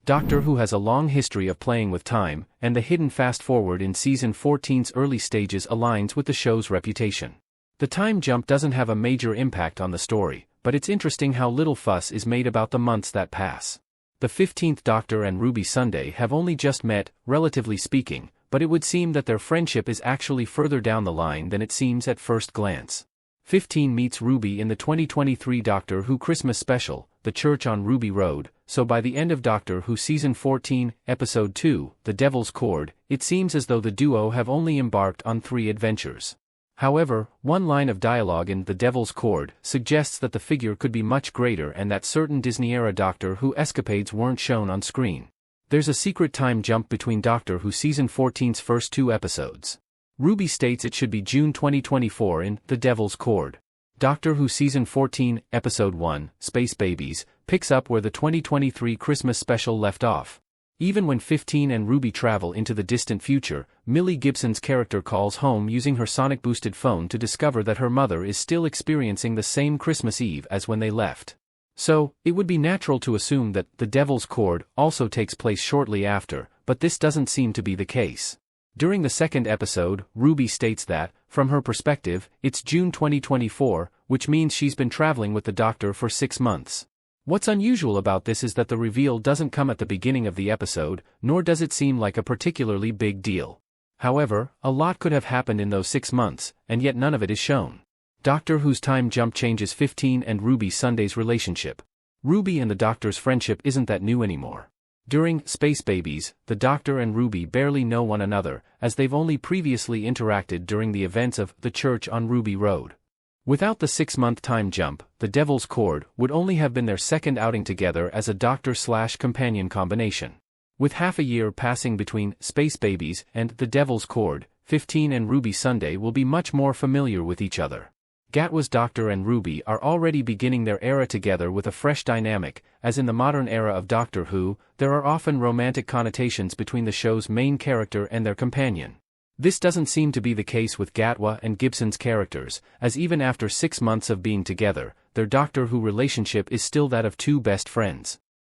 Doctor Who has a long history of playing with time, and the hidden fast-forward in Season 14's early stages aligns with the show's reputation. The time jump doesn't have a major impact on the story, but it's interesting how little fuss is made about the months that pass. The 15th Doctor and Ruby Sunday have only just met, relatively speaking, but it would seem that their friendship is actually further down the line than it seems at first glance. 15 meets Ruby in the 2023 Doctor Who Christmas special, The Church on Ruby Road, so by the end of Doctor Who Season 14, Episode 2, The Devil's Cord, it seems as though the duo have only embarked on 3 adventures. However, one line of dialogue in The Devil's Cord suggests that the figure could be much greater and that certain Disney-era Doctor Who escapades weren't shown on screen. There's a secret time jump between Doctor Who Season 14's first 2 episodes. Ruby states it should be June 2024 in The Devil's Cord. Doctor Who Season 14, Episode 1, Space Babies, picks up where the 2023 Christmas special left off. Even when 15 and Ruby travel into the distant future, Millie Gibson's character calls home using her sonic-boosted phone to discover that her mother is still experiencing the same Christmas Eve as when they left. So, it would be natural to assume that The Devil's Cord also takes place shortly after, but this doesn't seem to be the case. During the second episode, Ruby states that, from her perspective, it's June 2024, which means she's been traveling with the Doctor for 6 months. What's unusual about this is that the reveal doesn't come at the beginning of the episode, nor does it seem like a particularly big deal. However, a lot could have happened in those 6 months, and yet none of it is shown. Doctor Who's time jump changes 15 and Ruby Sunday's relationship. Ruby and the Doctor's friendship isn't that new anymore. During Space Babies, the Doctor and Ruby barely know one another, as they've only previously interacted during the events of The Church on Ruby Road. Without the 6-month time jump, The Devil's Cord would only have been their second outing together as a Doctor/companion combination. With half a year passing between Space Babies and The Devil's Cord, 15 and Ruby Sunday will be much more familiar with each other. Gatwa's Doctor and Ruby are already beginning their era together with a fresh dynamic, as in the modern era of Doctor Who, there are often romantic connotations between the show's main character and their companion. This doesn't seem to be the case with Gatwa and Gibson's characters, as even after 6 months of being together, their Doctor Who relationship is still that of 2 best friends.